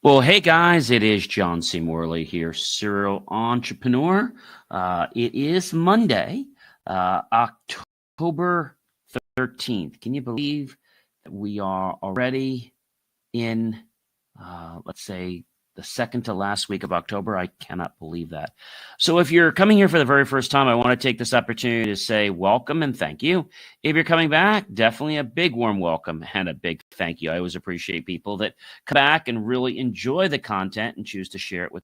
Well, hey guys, it is John C. Morley here, serial entrepreneur. It is Monday, October 13th. Can you believe that we are already in, let's say, the second to last week of October? I cannot believe that. So if you're coming here for the very first time, I want to take this opportunity to say welcome and thank you. If you're coming back, definitely a big warm welcome and a big thank you. I always appreciate people that come back and really enjoy the content and choose to share it with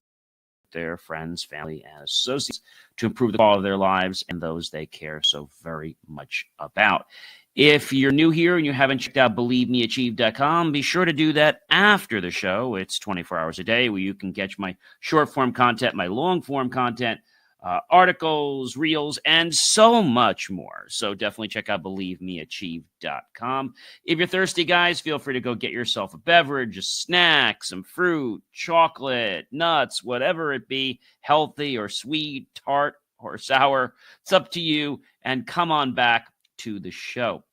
their friends, family, and associates to improve the quality of their lives and those they care so very much about. If you're new here and you haven't checked out believemeachieve.com, be sure to do that after the show. It's 24 hours a day where you can catch my short form content, my long form content, articles, reels, and so much more. So definitely check out believemeachieve.com. If you're thirsty, guys, feel free to go get yourself a beverage, a snack, some fruit, chocolate, nuts, whatever it be, healthy or sweet, tart or sour. It's up to you. And come on back to the show.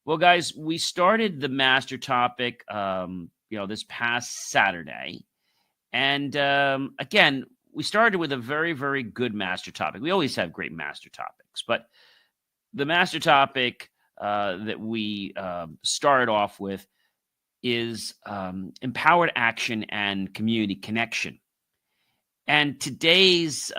Well, guys, we started the master topic, this past Saturday. And again, we started with a very, very good master topic. We always have great master topics, but the master topic that we started off with is empowered action and community connection. And today's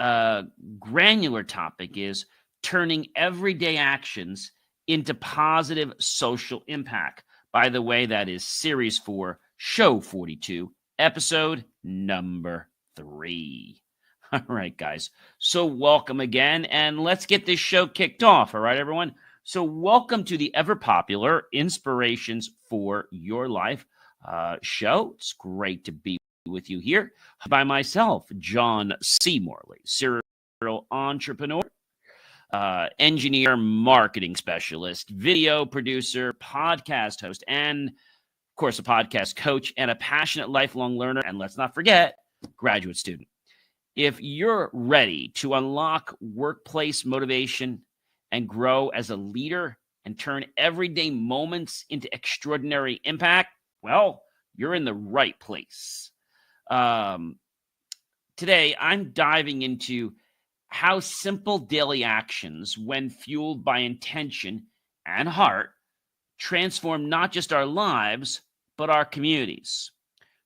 granular topic is turning everyday actions into positive social impact. By the way, that is Series 4, Show 42, Episode number 3. All right, guys. So welcome again, and let's get this show kicked off. All right, everyone. So welcome to the ever-popular Inspirations for Your Life show. It's great to be with you here by myself, John C. Morley, serial entrepreneur, engineer, marketing specialist, video producer, podcast host, and of course, a podcast coach and a passionate lifelong learner. And let's not forget, graduate student. If you're ready to unlock workplace motivation and grow as a leader and turn everyday moments into extraordinary impact, well, you're in the right place. Today, I'm diving into how simple daily actions, when fueled by intention and heart, transform not just our lives, but our communities.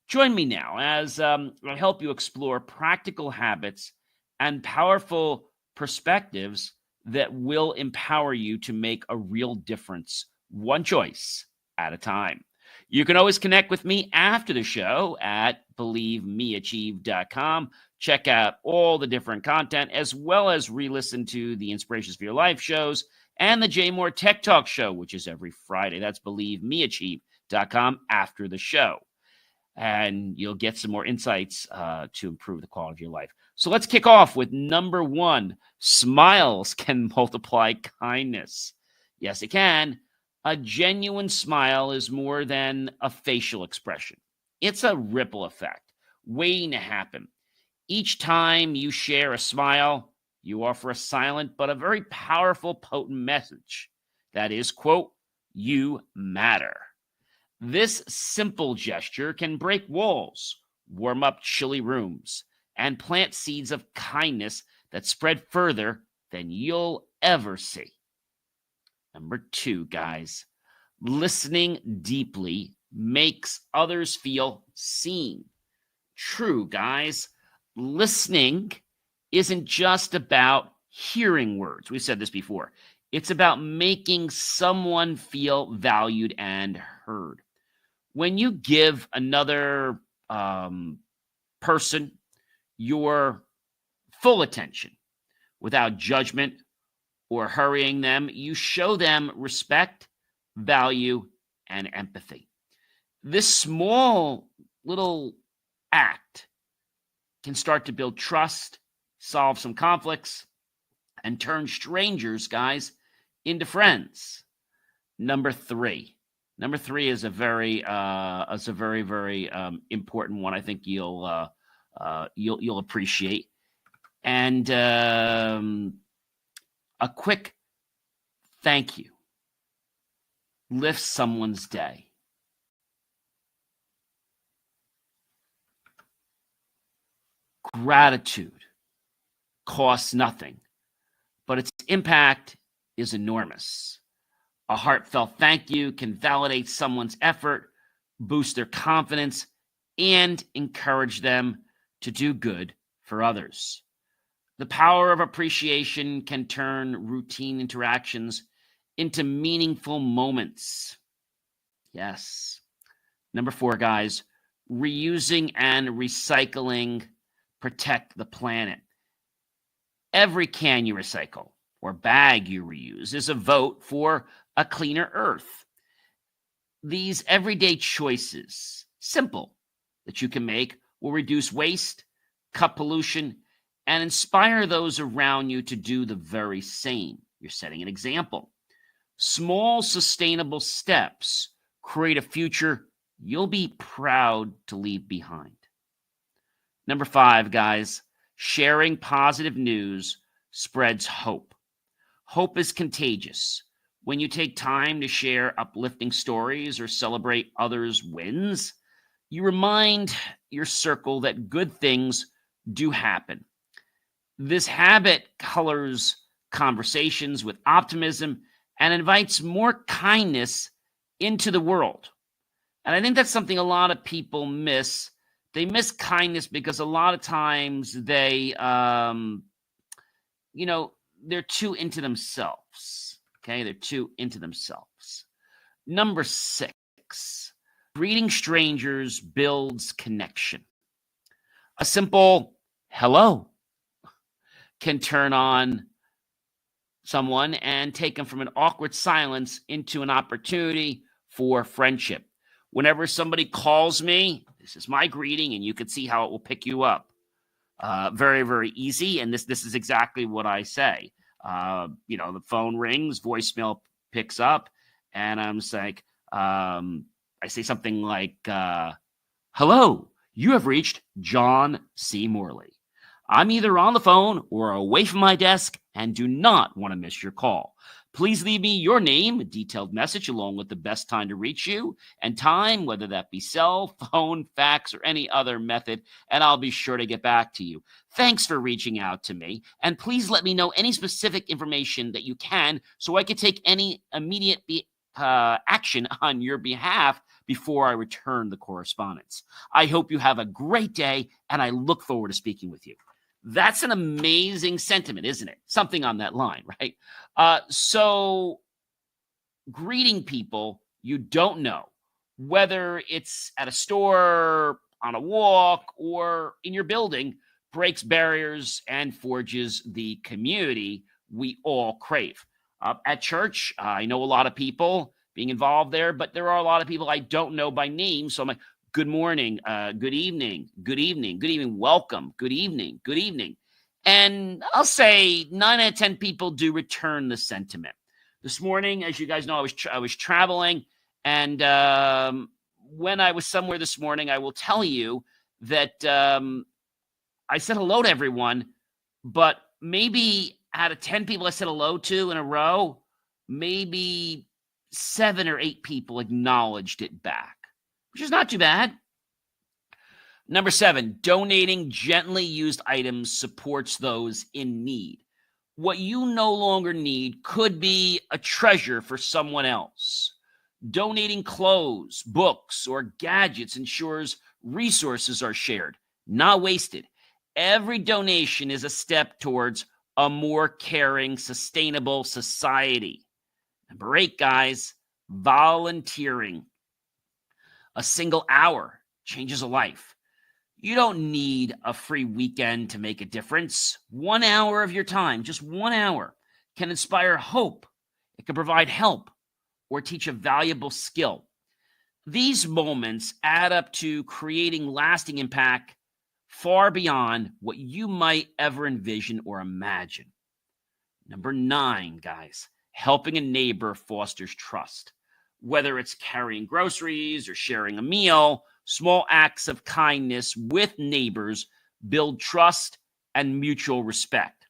Join me now as I help you explore practical habits and powerful perspectives that will empower you to make a real difference, one choice at a time. You can always connect with me after the show at believemeachieve.com. Check out all the different content, as well as re-listen to the Inspirations for Your Life shows and the J Moore Tech Talk show, which is every Friday. That's believemeachieve.com after the show. And you'll get some more insights to improve the quality of your life. So let's kick off with number 1. Smiles can multiply kindness. Yes, it can. A genuine smile is more than a facial expression. It's a ripple effect waiting to happen. Each time you share a smile, you offer a silent but a very powerful, potent message. That is, quote, you matter. This simple gesture can break walls, warm up chilly rooms, and plant seeds of kindness that spread further than you'll ever see. Number 2, guys, listening deeply makes others feel seen. True, guys. Listening isn't just about hearing words. We've said this before. It's about making someone feel valued and heard. When you give another person your full attention without judgment or hurrying them, you show them respect, value, and empathy. This small little act can start to build trust, solve some conflicts, and turn strangers, guys, into friends. Number 3 is a very, very important one. I think you'll appreciate. And a quick thank you lifts someone's day. Gratitude costs nothing, but its impact is enormous. A heartfelt thank you can validate someone's effort, boost their confidence, and encourage them to do good for others. The power of appreciation can turn routine interactions into meaningful moments. Yes. Number 4, guys, reusing and recycling protect the planet. Every can you recycle or bag you reuse is a vote for a cleaner earth. These everyday choices, simple, that you can make, will reduce waste, cut pollution, and inspire those around you to do the very same. You're setting an example. Small, sustainable steps create a future you'll be proud to leave behind. Number 5, guys, sharing positive news spreads hope. Hope is contagious. When you take time to share uplifting stories or celebrate others' wins, you remind your circle that good things do happen. This habit colors conversations with optimism and invites more kindness into the world. And I think that's something a lot of people miss. They miss kindness because a lot of times they're too into themselves. Okay, they're too into themselves. Number 6, greeting strangers builds connection. A simple hello can turn on someone and take them from an awkward silence into an opportunity for friendship. Whenever somebody calls me, this is my greeting, and you can see how it will pick you up. Very, very easy, and this is exactly what I say. The phone rings, voicemail picks up, and I'm just like, I say something like, hello, you have reached John C. Morley. I'm either on the phone or away from my desk and do not want to miss your call. Please leave me your name, a detailed message, along with the best time to reach you and time, whether that be cell, phone, fax, or any other method, and I'll be sure to get back to you. Thanks for reaching out to me, and please let me know any specific information that you can so I can take any immediate action on your behalf before I return the correspondence. I hope you have a great day, and I look forward to speaking with you. That's an amazing sentiment, isn't it? Something on that line, right? So greeting people you don't know, whether it's at a store, on a walk, or in your building, breaks barriers and forges the community we all crave. At church, I know a lot of people being involved there, but there are a lot of people I don't know by name. So I'm like, good morning, good evening, good evening, good evening, welcome, good evening, good evening. And I'll say 9 out of 10 people do return the sentiment. This morning, as you guys know, I was traveling, and when I was somewhere this morning, I will tell you that I said hello to everyone, but maybe out of 10 people I said hello to in a row, maybe 7 or 8 people acknowledged it back, which is not too bad. Number 7, donating gently used items supports those in need. What you no longer need could be a treasure for someone else. Donating clothes, books, or gadgets ensures resources are shared, not wasted. Every donation is a step towards a more caring, sustainable society. Number 8, guys, volunteering. A single hour changes a life. You don't need a free weekend to make a difference. 1 hour of your time, just 1 hour, can inspire hope. It can provide help or teach a valuable skill. These moments add up to creating lasting impact far beyond what you might ever envision or imagine. Number 9, guys, helping a neighbor fosters trust. Whether it's carrying groceries or sharing a meal, small acts of kindness with neighbors build trust and mutual respect.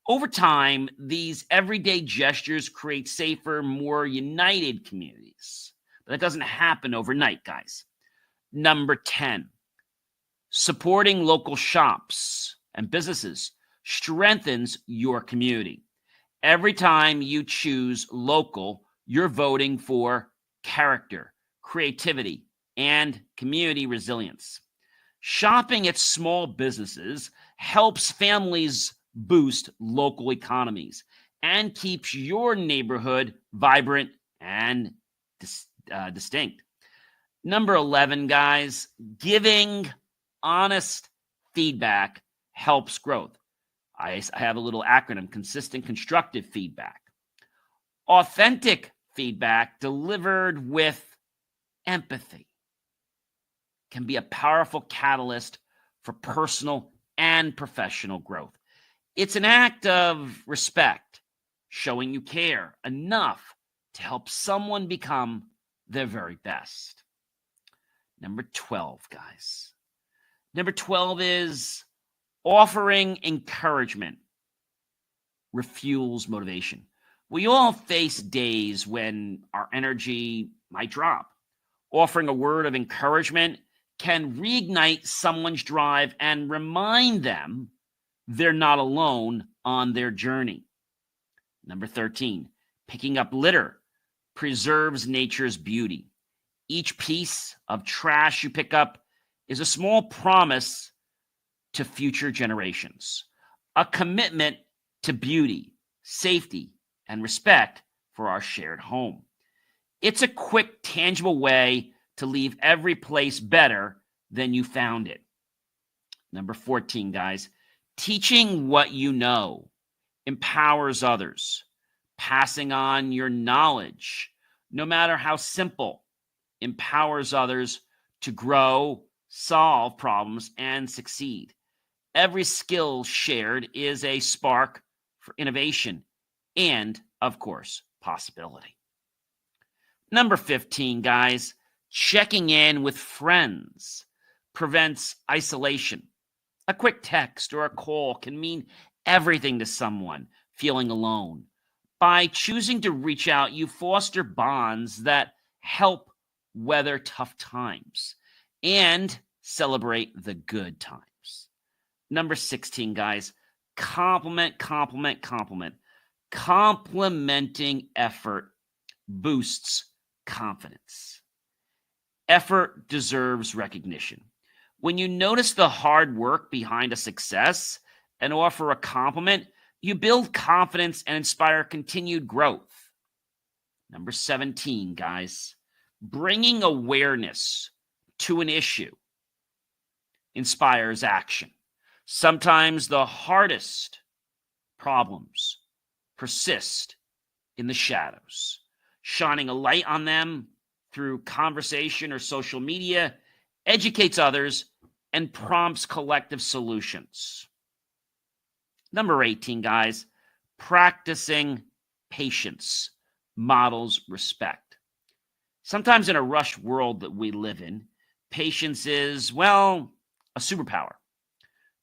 Over time, these everyday gestures create safer, more united communities. But that doesn't happen overnight, guys. Number 10, Supporting local shops and businesses strengthens your community. Every time you choose local, you're voting for character, creativity, and community resilience. Shopping at small businesses helps families boost local economies and keeps your neighborhood vibrant and distinct. Number 11, guys, giving honest feedback helps growth. I have a little acronym: consistent, constructive feedback. Authentic feedback delivered with empathy can be a powerful catalyst for personal and professional growth. It's an act of respect, showing you care enough to help someone become their very best. Number 12, guys. Number 12 is offering encouragement refuels motivation. We all face days when our energy might drop. Offering a word of encouragement can reignite someone's drive and remind them they're not alone on their journey. Number 13, picking up litter preserves nature's beauty. Each piece of trash you pick up is a small promise to future generations, a commitment to beauty, safety, and respect for our shared home. It's a quick, tangible way to leave every place better than you found it. Number 14, guys, teaching what you know empowers others. Passing on your knowledge, no matter how simple, empowers others to grow, solve problems, and succeed. Every skill shared is a spark for innovation and, of course, possibility. Number 15, guys, checking in with friends prevents isolation. A quick text or a call can mean everything to someone feeling alone. By choosing to reach out, you foster bonds that help weather tough times and celebrate the good times. Number 16, guys, compliment. Complimenting effort boosts confidence. Effort deserves recognition. When you notice the hard work behind a success and offer a compliment, you build confidence and inspire continued growth. Number 17, guys, bringing awareness to an issue inspires action. Sometimes the hardest problems persist in the shadows. Shining a light on them through conversation or social media educates others and prompts collective solutions. Number 18, guys, practicing patience models respect. Sometimes in a rushed world that we live in, patience is, well, a superpower.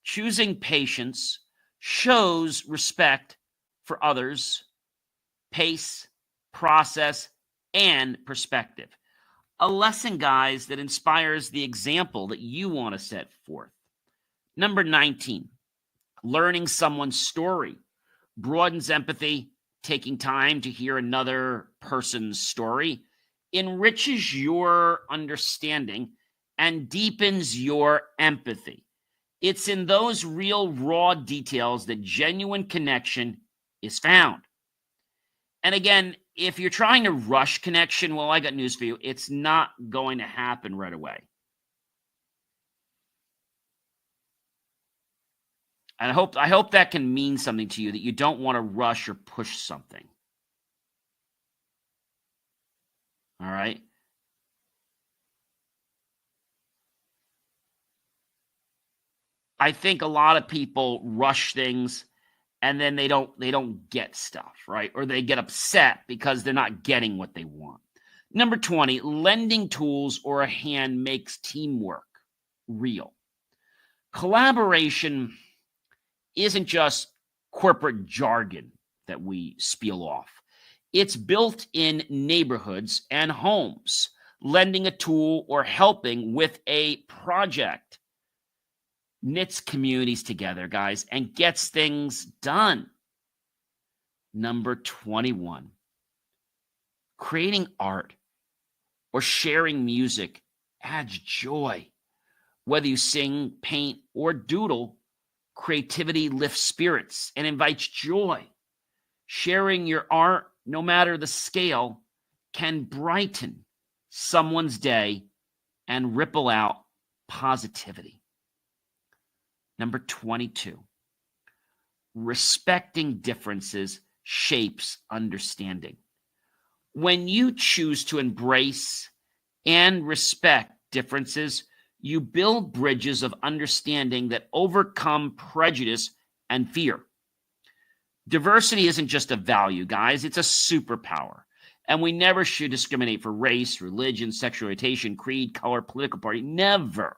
Choosing patience shows respect for others, pace, process, and perspective. A lesson, guys, that inspires the example that you want to set forth. Number 19, learning someone's story broadens empathy. Taking time to hear another person's story enriches your understanding and deepens your empathy. It's in those real, raw details that genuine connection is found. And again, if you're trying to rush connection, well, I got news for you. It's not going to happen right away. And I hope that can mean something to you, that you don't want to rush or push something. All right? I think a lot of people rush things and then they don't get stuff, right? Or they get upset because they're not getting what they want. Number 20, lending tools or a hand makes teamwork real. Collaboration isn't just corporate jargon that we spiel off. It's built in neighborhoods and homes. Lending a tool or helping with a project knits communities together, guys, and gets things done. Number 21, creating art or sharing music adds joy. Whether you sing, paint, or doodle, creativity lifts spirits and invites joy. Sharing your art, no matter the scale, can brighten someone's day and ripple out positivity. Number 22, respecting differences shapes understanding. When you choose to embrace and respect differences, you build bridges of understanding that overcome prejudice and fear. Diversity isn't just a value, guys. It's a superpower. And we never should discriminate for race, religion, sexual orientation, creed, color, political party. Never.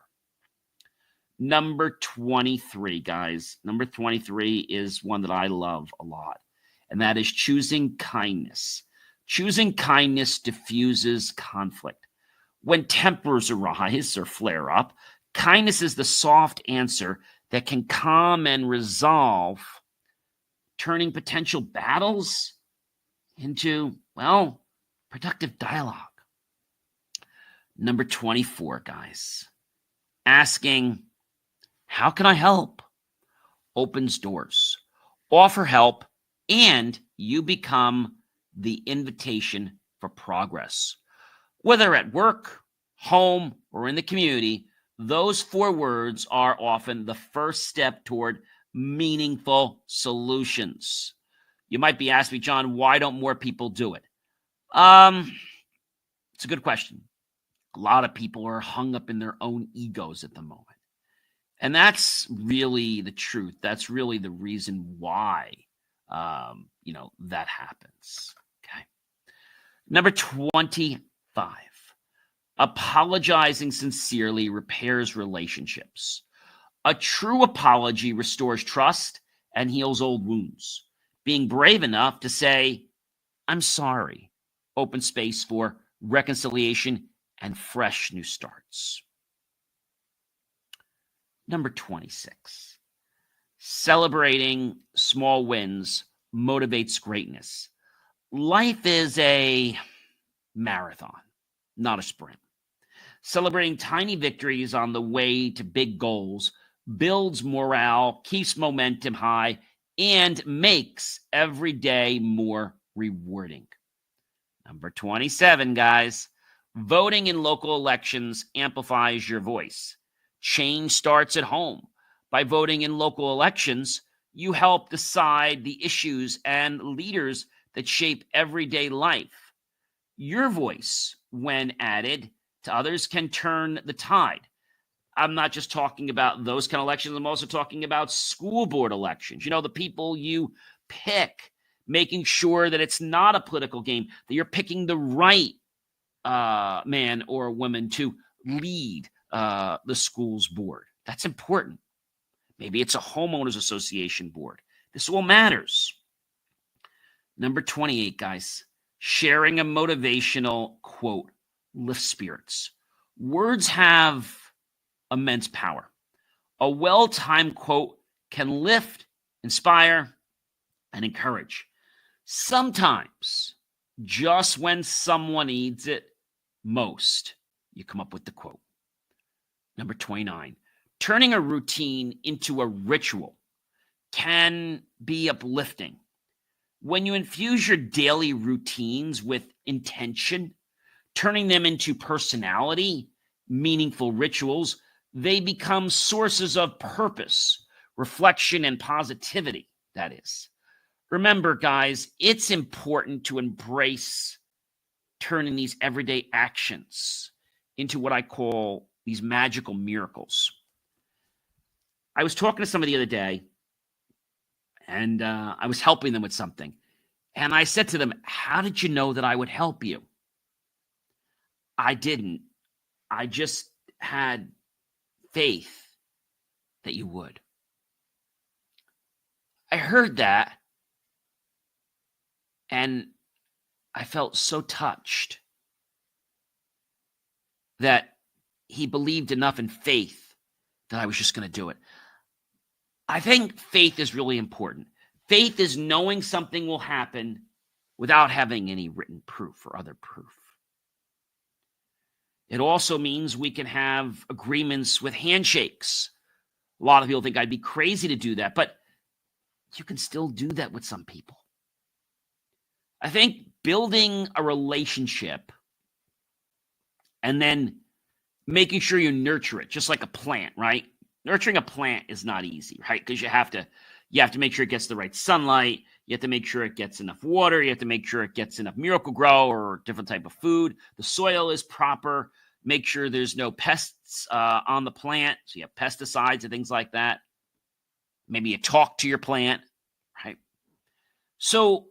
Number 23, guys. Number 23 is one that I love a lot, and that is choosing kindness. Choosing kindness diffuses conflict. When tempers arise or flare up, kindness is the soft answer that can calm and resolve, turning potential battles into, well, productive dialogue. Number 24, guys. Asking, how can I help? Opens doors. Offer help, and you become the invitation for progress. Whether at work, home, or in the community, those 4 words are often the first step toward meaningful solutions. You might be asking me, John, why don't more people do it? It's a good question. A lot of people are hung up in their own egos at the moment. And that's really the truth. That's really the reason why, that happens. Okay. Number 25, apologizing sincerely repairs relationships. A true apology restores trust and heals old wounds. Being brave enough to say, I'm sorry, opens space for reconciliation and fresh new starts. Number 26, celebrating small wins motivates greatness. Life is a marathon, not a sprint. Celebrating tiny victories on the way to big goals builds morale, keeps momentum high, and makes every day more rewarding. Number 27, guys, voting in local elections amplifies your voice. Change starts at home. By voting in local elections, you help decide the issues and leaders that shape everyday life. Your voice, when added to others, can turn the tide. I'm not just talking about those kind of elections. I'm also talking about school board elections. The people you pick, making sure that it's not a political game, that you're picking the right man or woman to lead the school's board. That's important. Maybe it's a homeowners association board. This all matters. Number 28, guys, sharing a motivational quote lifts spirits. Words have immense power. A well-timed quote can lift, inspire, and encourage. Sometimes, just when someone needs it most, you come up with the quote. Number 29, turning a routine into a ritual can be uplifting. When you infuse your daily routines with intention, turning them into personality, meaningful rituals, they become sources of purpose, reflection, and positivity, that is. Remember, guys, it's important to embrace turning these everyday actions into what I call these magical miracles. I was talking to somebody the other day, and I was helping them with something. And I said to them, how did you know that I would help you? I didn't. I just had faith that you would. I heard that, and I felt so touched that he believed enough in faith that I was just going to do it. I think faith is really important. Faith is knowing something will happen without having any written proof or other proof. It also means we can have agreements with handshakes. A lot of people think I'd be crazy to do that, but you can still do that with some people. I think building a relationship and then making sure you nurture it, just like a plant, right? Nurturing a plant is not easy, right? Because you have to make sure it gets the right sunlight. You have to make sure it gets enough water. You have to make sure it gets enough Miracle-Gro or different type of food. The soil is proper. Make sure there's no pests on the plant. So you have pesticides and things like that. Maybe you talk to your plant, right? So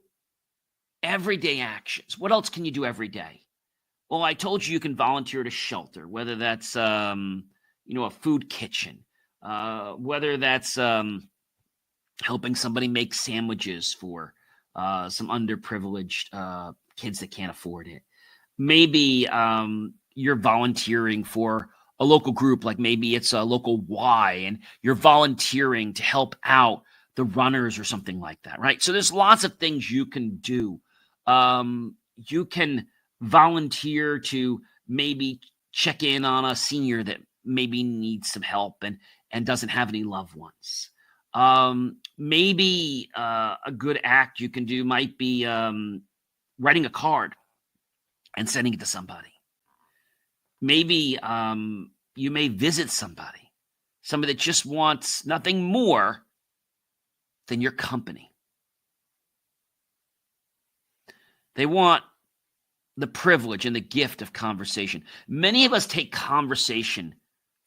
everyday actions. What else can you do every day? Well, I told you can volunteer at a shelter, whether that's a food kitchen, whether that's helping somebody make sandwiches for some underprivileged kids that can't afford it. Maybe you're volunteering for a local group, like maybe it's a local Y, and you're volunteering to help out the runners or something like that, right? So there's lots of things you can do. You can volunteer to maybe check in on a senior that maybe needs some help and doesn't have any loved ones. Maybe a good act you can do might be writing a card and sending it to somebody. Maybe you may visit somebody that just wants nothing more than your company. They want the privilege and the gift of conversation. Many of us take conversation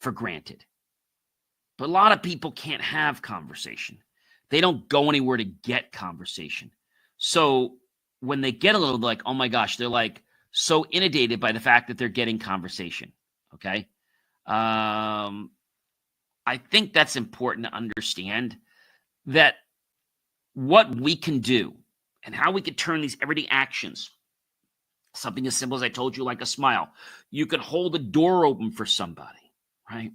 for granted, but a lot of people can't have conversation. They don't go anywhere to get conversation. So when they get a little like, oh my gosh, they're like so inundated by the fact that they're getting conversation. Okay. I think that's important to understand that what we can do and how we can turn these everyday actions, something as simple as I told you, like a smile. You can hold a door open for somebody, right?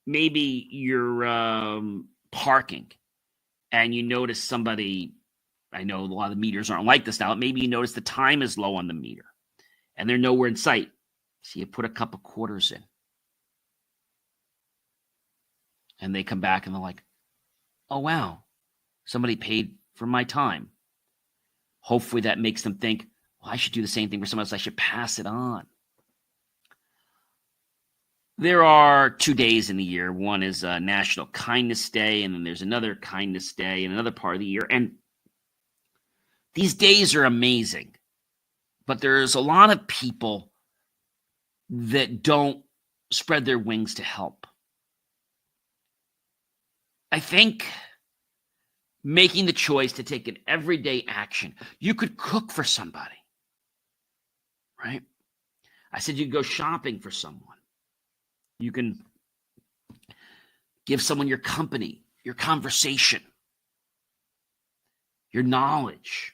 Maybe you're parking and you notice somebody. I know a lot of meters aren't like this now. Maybe you notice the time is low on the meter and they're nowhere in sight. So you put a couple quarters in. And they come back and they're like, oh, wow, somebody paid for my time. Hopefully that makes them think, well, I should do the same thing for someone else. I should pass it on. There are 2 days in the year. One is National Kindness Day, and then there's another Kindness Day in another part of the year. And these days are amazing, but there's a lot of people that don't spread their wings to help. I think making the choice to take an everyday action. You could cook for somebody, right? I said you could go shopping for someone. You can give someone your company, your conversation, your knowledge.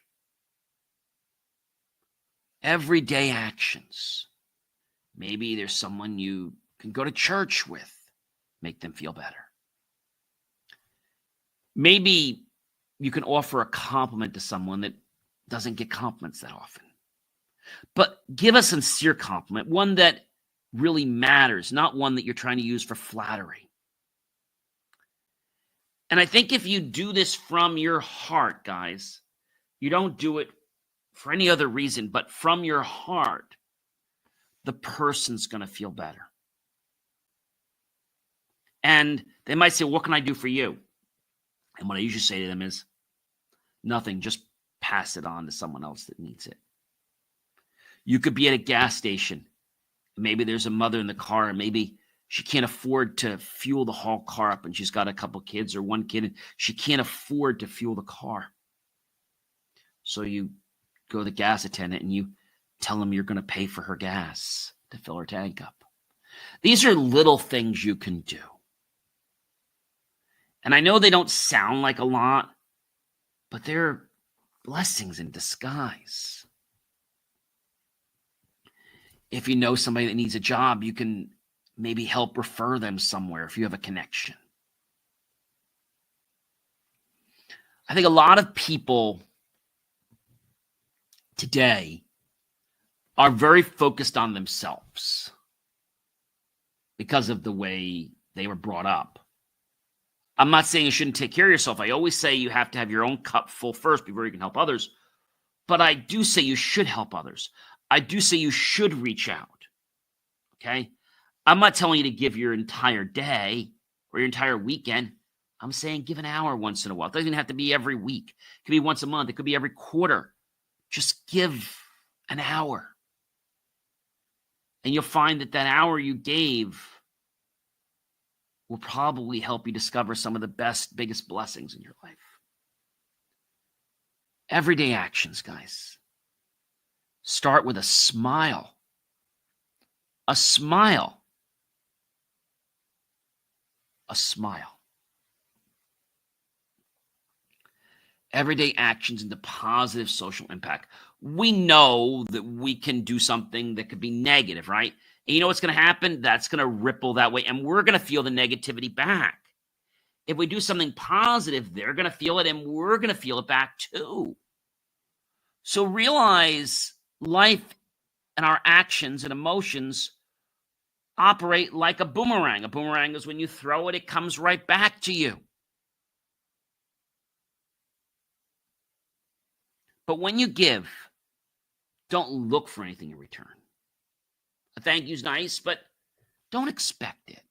Everyday actions. Maybe there's someone you can go to church with, make them feel better. Maybe you can offer a compliment to someone that doesn't get compliments that often. But give a sincere compliment, one that really matters, not one that you're trying to use for flattery. And I think if you do this from your heart, guys, you don't do it for any other reason, but from your heart, the person's going to feel better. And they might say, what can I do for you? And what I usually say to them is, nothing, just pass it on to someone else that needs it. You could be at a gas station. Maybe there's a mother in the car, and maybe she can't afford to fuel the whole car up, and she's got a couple kids or one kid, and she can't afford to fuel the car. So you go to the gas attendant and you tell them you're going to pay for her gas to fill her tank up. These are little things you can do. And I know they don't sound like a lot, but they're blessings in disguise. If you know somebody that needs a job, you can maybe help refer them somewhere if you have a connection. I think a lot of people today are very focused on themselves because of the way they were brought up. I'm not saying you shouldn't take care of yourself. I always say you have to have your own cup full first before you can help others. But I do say you should help others. I do say you should reach out. Okay? I'm not telling you to give your entire day or your entire weekend. I'm saying give an hour once in a while. It doesn't even have to be every week. It could be once a month. It could be every quarter. Just give an hour. And you'll find that hour you gave will probably help you discover some of the best, biggest blessings in your life. Everyday actions, guys. Start with a smile. A smile. A smile. Everyday actions into positive social impact. We know that we can do something that could be negative, right? And you know what's going to happen? That's going to ripple that way, and we're going to feel the negativity back. If we do something positive, they're going to feel it, and we're going to feel it back too. So realize life and our actions and emotions operate like a boomerang. A boomerang is when you throw it, it comes right back to you. But when you give, don't look for anything in return. A thank you's nice, but don't expect it.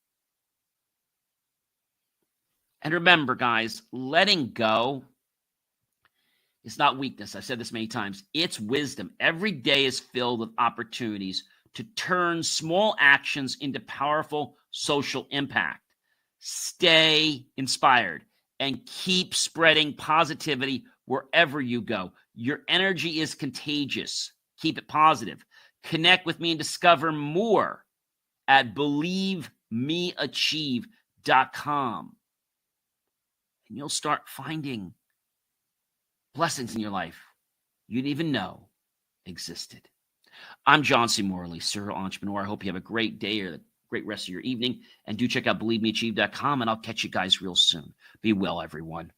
And remember, guys, letting go is not weakness. I've said this many times. It's wisdom. Every day is filled with opportunities to turn small actions into powerful social impact. Stay inspired and keep spreading positivity wherever you go. Your energy is contagious. Keep it positive. Connect with me and discover more at believemeachieve.com. And you'll start finding blessings in your life you didn't even know existed. I'm John C. Morley, serial entrepreneur. I hope you have a great day or a great rest of your evening. And do check out believemeachieve.com, and I'll catch you guys real soon. Be well, everyone.